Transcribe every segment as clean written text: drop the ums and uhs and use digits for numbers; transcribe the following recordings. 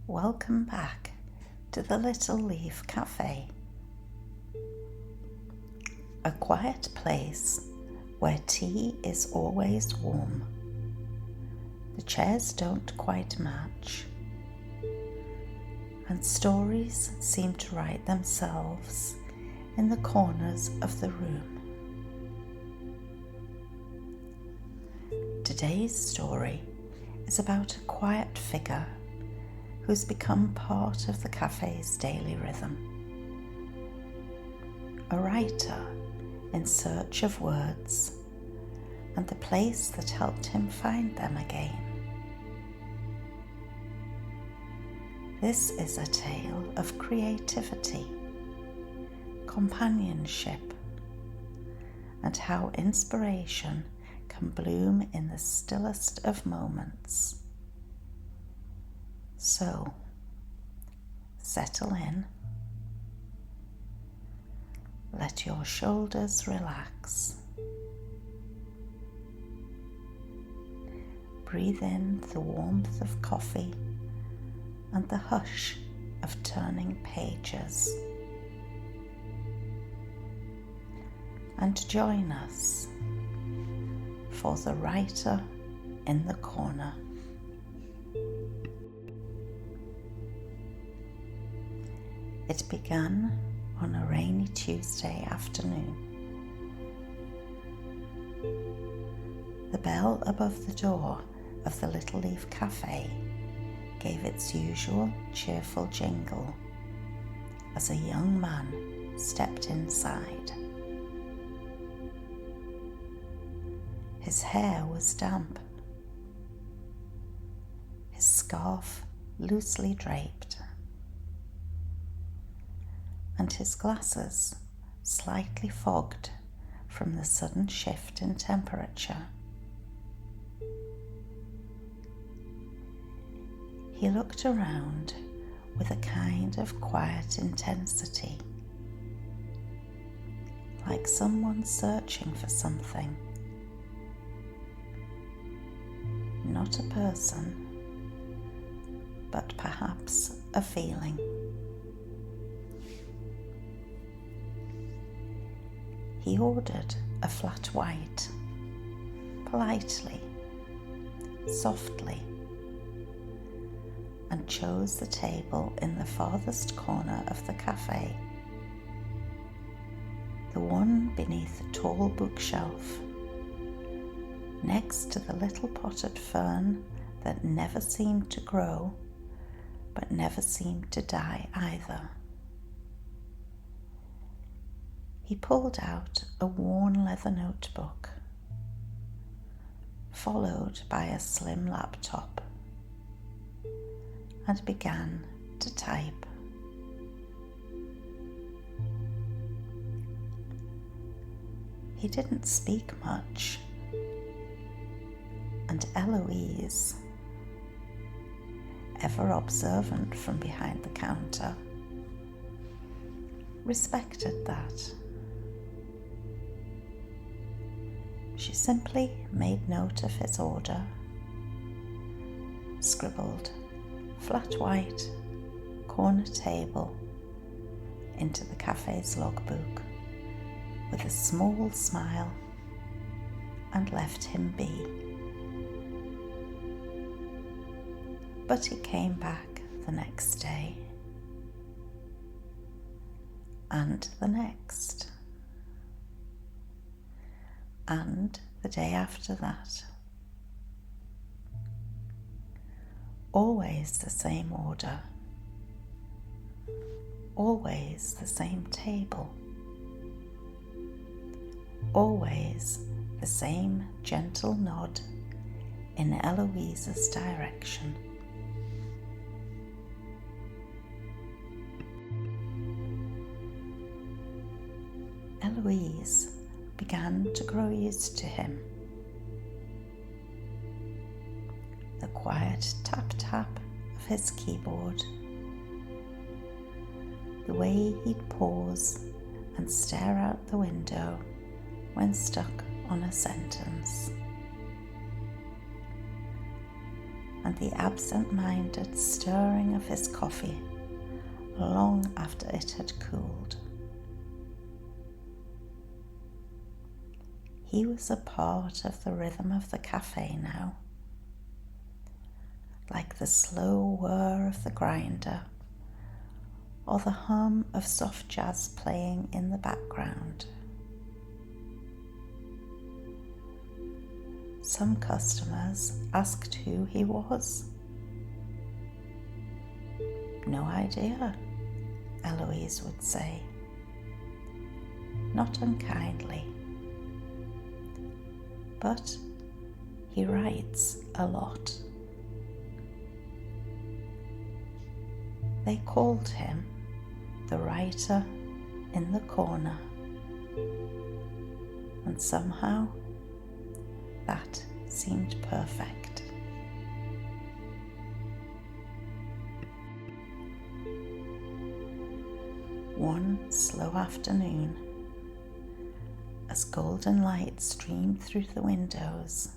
Welcome back to the Little Leaf Café, a quiet place where tea is always warm. The chairs don't quite match, and stories seem to write themselves in the corners of the room. Today's story is about a quiet figure who's become part of the cafe's daily rhythm. A writer in search of words and the place that helped him find them again. This is a tale of creativity, companionship, and how inspiration can bloom in the stillest of moments. So, settle in, let your shoulders relax, breathe in the warmth of coffee and the hush of turning pages, and join us for the writer in the corner. It began on a rainy Tuesday afternoon. The bell above the door of the Little Leaf Café gave its usual cheerful jingle as a young man stepped inside. His hair was damp, his scarf loosely draped, and his glasses slightly fogged from the sudden shift in temperature. He looked around with a kind of quiet intensity, like someone searching for something. Not a person, but perhaps a feeling. He ordered a flat white, politely, softly, and chose the table in the farthest corner of the cafe, the one beneath a tall bookshelf, next to the little potted fern that never seemed to grow, but never seemed to die either. He pulled out a worn leather notebook, followed by a slim laptop, and began to type. He didn't speak much, and Eloise, ever observant from behind the counter, respected that. She simply made note of his order, scribbled flat white, corner table into the cafe's logbook with a small smile, and left him be. But he came back the next day, and the next, and the day after that. Always the same order, always the same table, always the same gentle nod in Eloise's direction. Eloise began to grow used to him. The quiet tap-tap of his keyboard, the way he'd pause and stare out the window when stuck on a sentence, and the absent-minded stirring of his coffee long after it had cooled. He was a part of the rhythm of the cafe now, like the slow whir of the grinder or the hum of soft jazz playing in the background. Some customers asked who he was. "No idea," Eloise would say, not unkindly. "But he writes a lot." They called him the writer in the corner, and somehow that seemed perfect. One slow afternoon, as golden light streamed through the windows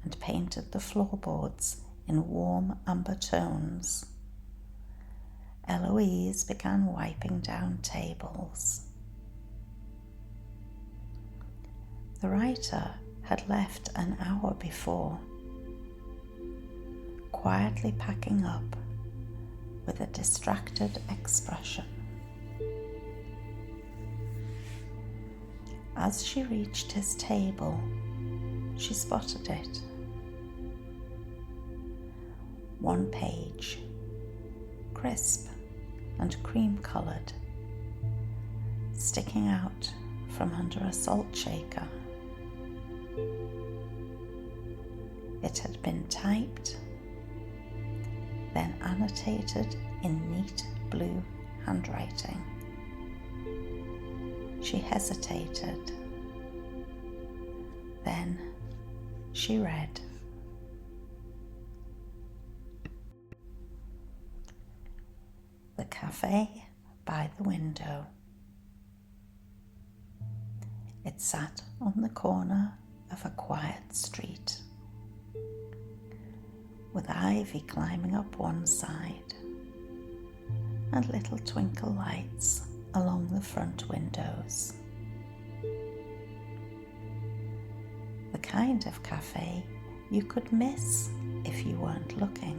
and painted the floorboards in warm amber tones, Eloise began wiping down tables. The writer had left an hour before, quietly packing up with a distracted expression. As she reached his table, she spotted it. One page, crisp and cream-coloured, sticking out from under a salt shaker. It had been typed, then annotated in neat blue handwriting. She hesitated. Then she read. The cafe by the window. It sat on the corner of a quiet street, with ivy climbing up one side and little twinkle lights along the front windows. The kind of cafe you could miss if you weren't looking.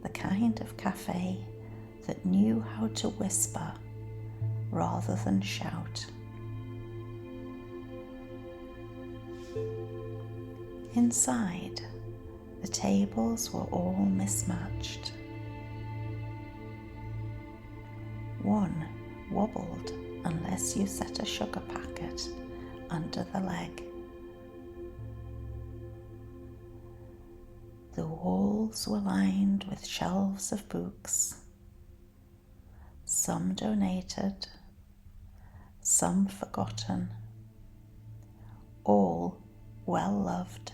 The kind of cafe that knew how to whisper rather than shout. Inside, the tables were all mismatched. One wobbled unless you set a sugar packet under the leg. The walls were lined with shelves of books, some donated, some forgotten, all well loved.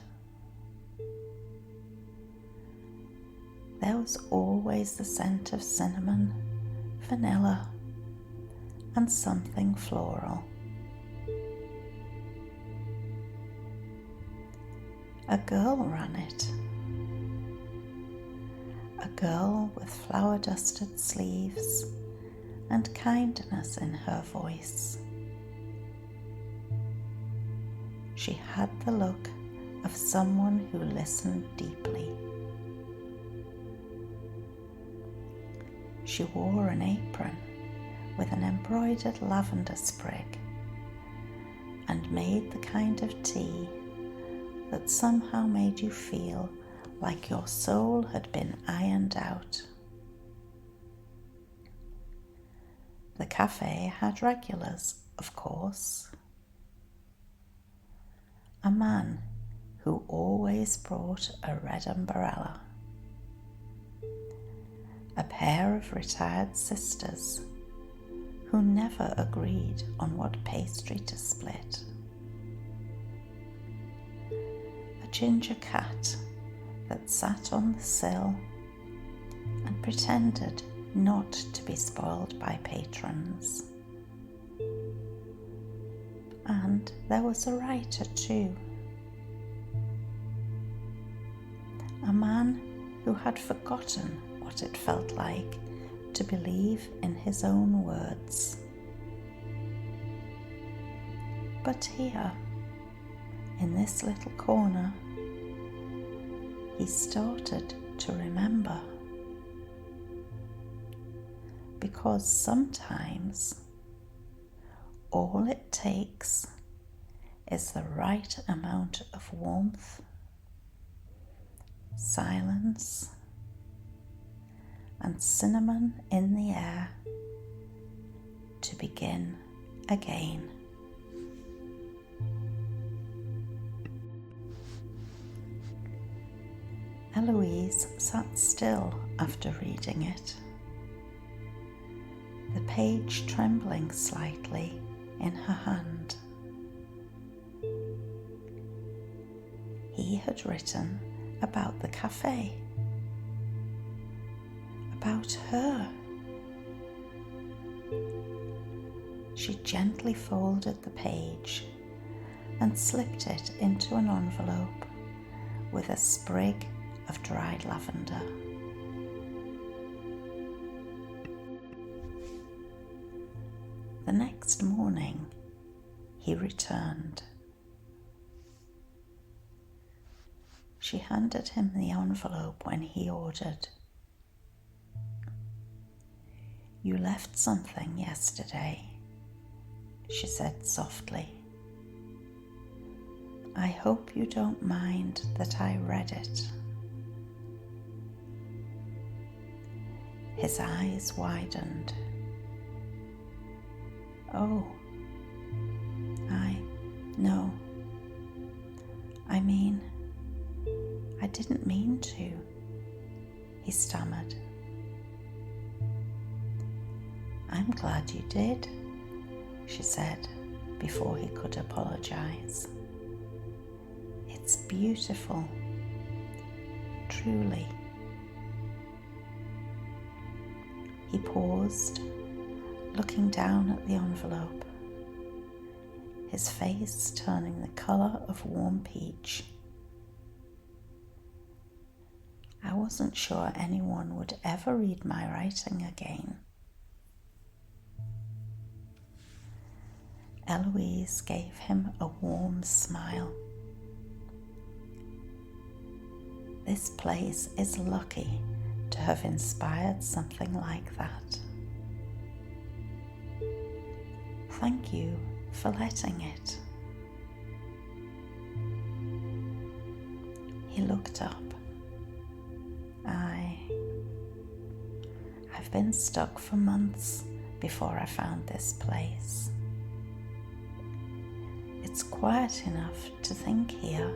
There was always the scent of cinnamon, vanilla, and something floral. A girl ran it. A girl with flower-dusted sleeves and kindness in her voice. She had the look of someone who listened deeply. She wore an apron with an embroidered lavender sprig and made the kind of tea that somehow made you feel like your soul had been ironed out. The cafe had regulars, of course. A man who always brought a red umbrella. A pair of retired sisters who never agreed on what pastry to split. A ginger cat that sat on the sill and pretended not to be spoiled by patrons. And there was a writer too, a man who had forgotten what it felt like to believe in his own words. But here, in this little corner, he started to remember. Because sometimes all it takes is the right amount of warmth, silence, and cinnamon in the air to begin again. Eloise sat still after reading it, the page trembling slightly in her hand. He had written about the cafe, about her. She gently folded the page and slipped it into an envelope with a sprig of dried lavender. The next morning, he returned. She handed him the envelope when he ordered. "You left something yesterday," she said softly. "I hope you don't mind that I read it." His eyes widened. "Oh, no. I mean, I didn't mean to," he stammered. "I'm glad you did," she said before he could apologize. "It's beautiful, truly." He paused, looking down at the envelope, his face turning the color of warm peach. "I wasn't sure anyone would ever read my writing again." Eloise gave him a warm smile. "This place is lucky to have inspired something like that. Thank you for letting it." He looked up. I've been stuck for months before I found this place. It's quiet enough to think here,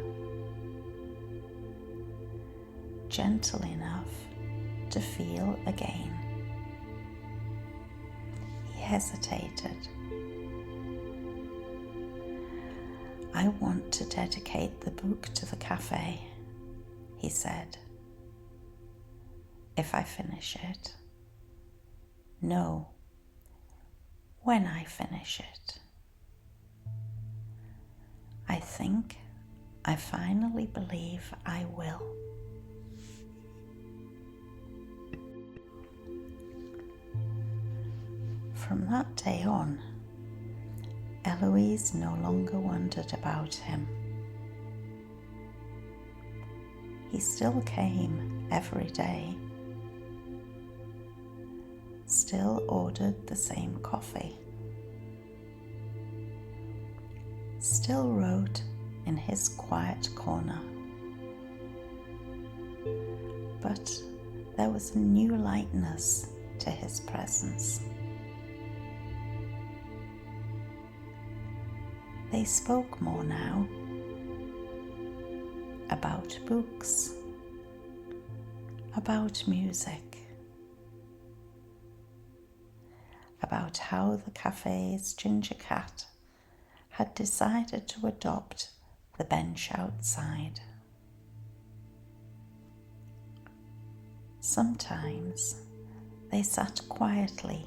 gentle enough to feel again. He hesitated. "I want to dedicate the book to the cafe," he said. "If I finish it." "No, when I finish it." "I think I finally believe I will." From that day on, Eloise no longer wondered about him. He still came every day, still ordered the same coffee, still wrote in his quiet corner. But there was a new lightness to his presence. They spoke more now, about books, about music, about how the cafe's ginger cat had decided to adopt the bench outside. Sometimes they sat quietly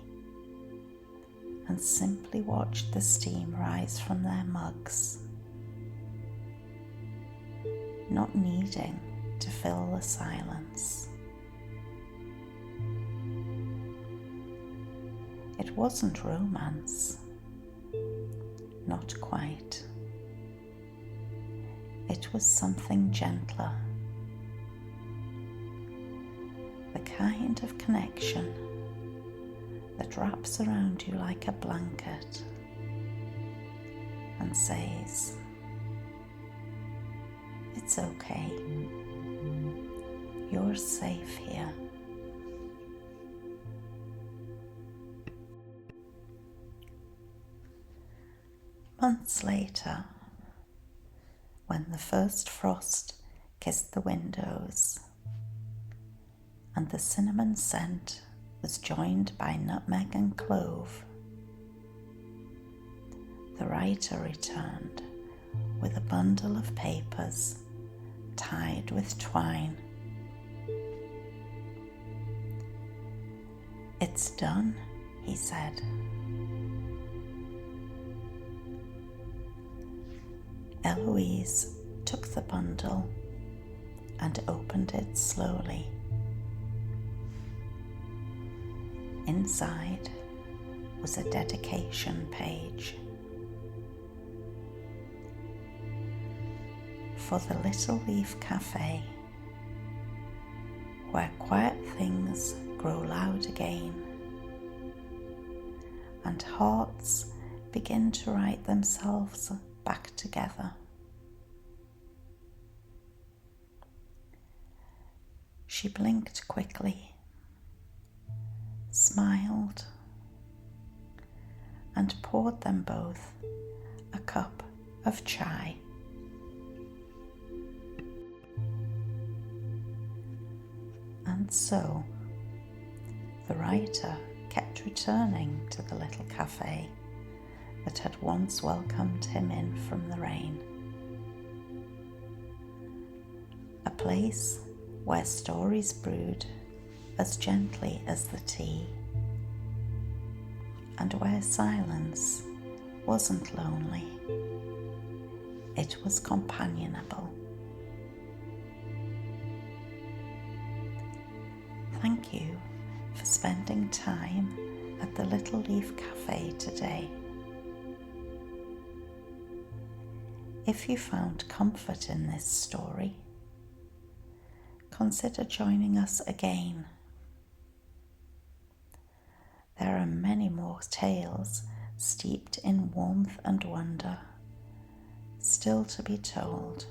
and simply watched the steam rise from their mugs, not needing to fill the silence. It wasn't romance, not quite. It was something gentler, the kind of connection that wraps around you like a blanket and says, "It's okay, you're safe here." Months later, when the first frost kissed the windows and the cinnamon scent was joined by nutmeg and clove, the writer returned with a bundle of papers tied with twine. "It's done," he said. Eloise took the bundle and opened it slowly. Inside was a dedication page. "For the Little Leaf Café, where quiet things grow loud again, and hearts begin to write themselves back together." She blinked quickly, smiled, and poured them both a cup of chai. And so the writer kept returning to the little cafe that had once welcomed him in from the rain. A place where stories brewed as gently as the tea, and where silence wasn't lonely, it was companionable. Thank you for spending time at the Little Leaf Café today. If you found comfort in this story, consider joining us again. There are many more tales steeped in warmth and wonder still to be told.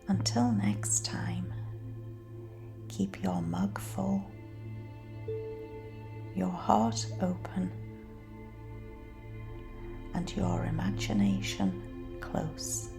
Until next time, keep your mug full, your heart open, and your imagination close.